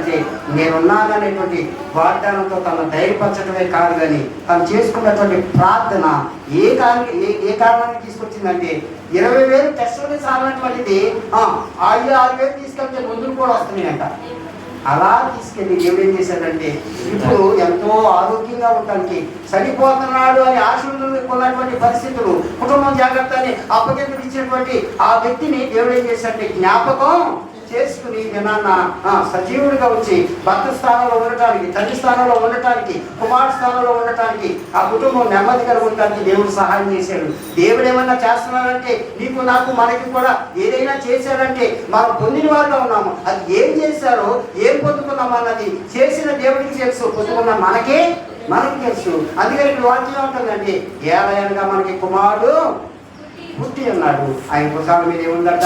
చేశాడంటే నేనున్నాననేటువంటి వాగ్దానంతో తను ధైర్యపరచడమే కాదు, కానీ తను చేసుకున్నటువంటి ప్రార్థన ఏ కారణానికి తీసుకొచ్చిందంటే 20,000 టెస్టులకి సాగినటువంటిది 5,000 తీసుకెళ్తే మందులు కూడా వస్తున్నాయంట. అలా తీసుకెళ్ళి దేవుడు ఏం చేశాడంటే ఇప్పుడు ఎంతో ఆరోగ్యంగా ఉండడానికి చనిపోతున్నాడు అని ఆశలున్నటువంటి పరిస్థితులు, కుటుంబం జాగ్రత్త అని అప్పగింతలు ఇచ్చినటువంటి ఆ వ్యక్తిని దేవుడు ఏం చేశాడంటే జ్ఞాపకం చేసుకుని దినాన్న సజీవుడిగా వచ్చి భర్త స్థానంలో ఉండటానికి, తండ్రి స్థానంలో ఉండటానికి, కుమారుడు స్థానంలో ఉండటానికి, ఆ కుటుంబం నెమ్మది కలుగుతానికి దేవుడు సహాయం చేశాడు. దేవుడు ఏమన్నా చేస్తున్నాడంటే నీకు నాకు మనకి కూడా ఏదైనా చేశాడంటే మనం పొందిన వారిగా ఉన్నాము. అది ఏం చేశారో ఏం పొందుకున్నాం అన్నది చేసిన దేవుడికి తెలుసు, పొందుకున్న మనకి తెలుసు. అందుకని ఇప్పుడు వాక్యం ఉంటుందండి, ఏలయనగా మనకి కుమారుడు పుట్టి ఉన్నాడు, ఆయన భుజాల మీద ఏముందంట,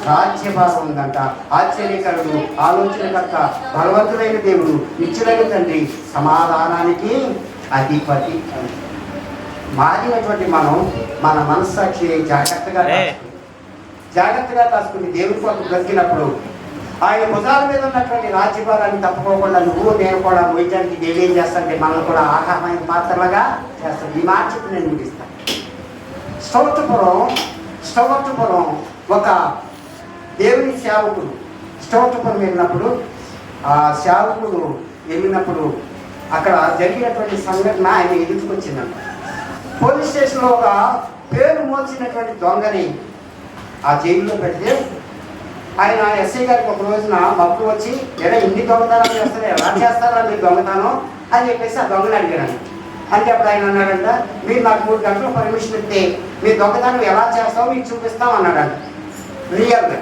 రాజ్యభారం ఉందంట. ఆశ్చర్యకరుడు, ఆలోచనకర్త, బలవంతుడైన దేవుడు, నిత్యుడైన తండ్రి, సమాధానానికి అధిపతి. మారినటువంటి మనం మన మనస్సాక్షి జాగ్రత్తగా కాసుకుని దేవుని కోసం బ్రతికినప్పుడు ఆయన భుజాల మీద ఉన్నటువంటి రాజ్యభారాన్ని తప్పుకోకుండా నువ్వు నేను కూడా మోయడానికి దేవుడు ఏం చేస్తానంటే మనల్ని కూడా ఆహారమైన పాత్రలుగా చేస్తాడు. ఈ మాట చెప్పి నేను ముగిస్తాను. స్టౌవర్టుపురం ఒక దేవుని సేవకుడు స్టౌవర్టుపురం వెళ్ళినప్పుడు, ఆ సేవకుడు వెళ్ళినప్పుడు అక్కడ జరిగినటువంటి సంఘటన ఆయన ఎదుర్కొచ్చిందంట. పోలీస్ స్టేషన్లో ఒక పేరు మోల్చినటువంటి దొంగని ఆ జైల్లో పెడితే ఆయన ఎస్ఐ గారికి ఒక రోజున మబ్బు వచ్చి ఇన్ని దొంగతనం చేస్తారు, ఎలా చేస్తారా మీరు దొంగతనం అని చెప్పేసి ఆ దొంగని అడిగాడు. అంటే అప్పుడు ఆయన అన్నాడంట, మీరు నాకు 3 గంటలు పర్మిషన్ ఇస్తే మీ దొంగతనం ఎలా చేస్తావో మీకు చూపిస్తాం అన్నాడంట రియల్గా.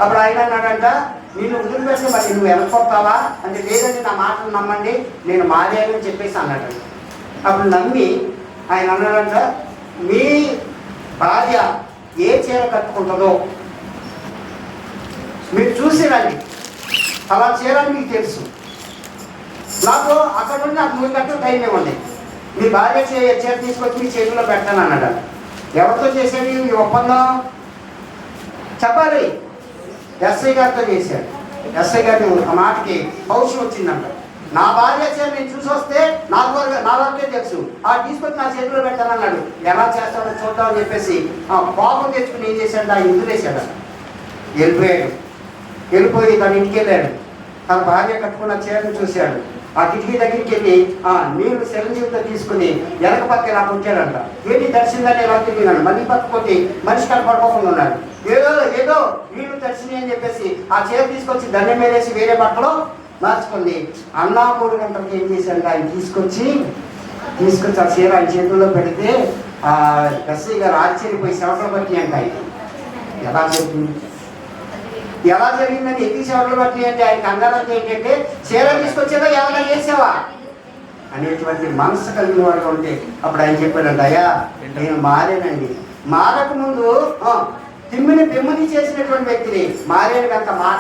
అప్పుడు ఆయన అన్నాడంట, నేను వదిలిపెడితే మరి నువ్వు వెళ్ళిపోతావా అంటే, లేదండి నా మాటలు నమ్మండి నేను మాదేమని చెప్పేసి అన్నాడంట. అప్పుడు నమ్మి ఆయన అన్నాడంట, మీ భార్య ఏ చీర కట్టుకుంటుందో మీరు చూసి రండి, అలా చీర మీకు తెలుసు, నాకు అక్కడ నుండి నాకు 3 గంటలు టైం ఇవ్వండి, మీ భార్య చీర తీసుకొచ్చి మీ చేతిలో పెడతాను అన్నాడు. ఎవరితో చేసేది ఈ ఒప్పందం చెప్పాలి, ఎస్ఐ గారితో చేశాడు. ఎస్ఐ గారి ఆ మాటకి పౌరుషం వచ్చిందంట. నా భార్య చీర నేను చూసి వస్తే నా వరకే తెలుసు, తీసుకొచ్చి నా చేతిలో పెడతాను అన్నాడు. ఎలా చేస్తాడో చూద్దామని చెప్పేసి కోపం తెచ్చుకుని ఏం చేశాడు, ఆ ఇంటికి వేసాడు. వెళ్ళిపోయి తన ఇంటికి వెళ్ళాడు. తన భార్య కట్టుకున్న చీరను చూశాడు. ఆ కిటికీ దగ్గరికి వెళ్ళి నీళ్లు చిరంజీవితో తీసుకుని వెనక పక్క ఇలా కొట్టాడంట. ఏంటి తడిసిందని ఎలా తిరిగినాడు, మళ్ళీ పక్కపోతే మనిషి కనపడుకోకుండా ఉన్నాడు. ఏదో నీళ్లు తడిసినాయి అని చెప్పేసి ఆ చీర తీసుకొచ్చి దండం మీదేసి వేరే బట్టలో మార్చుకుంది. 3 గంటలకు ఏం చేశాడు, ఆయన తీసుకొచ్చి ఆ చీర ఆయన చేతుల్లో పెడితే ఆ ఎస్ఐ గారు ఆశ్చర్యపోయి చెమటలు పట్టి అంట. ఎలా జరిగిందని ఎన్ని సేవలు బట్టి అంటే ఆయన కంగారంటే ఏంటంటే చీర తీసుకొచ్చేదా ఏమైనా చేసావా అనేటువంటి మనసు కలిగిన వాడు ఉంటే అప్పుడు ఆయన చెప్పాడంట, అయ్యా నేను మారేనండి, మారక ముందు తిమ్మిని చేసినటువంటి వ్యక్తిని మారేను కనుక మాట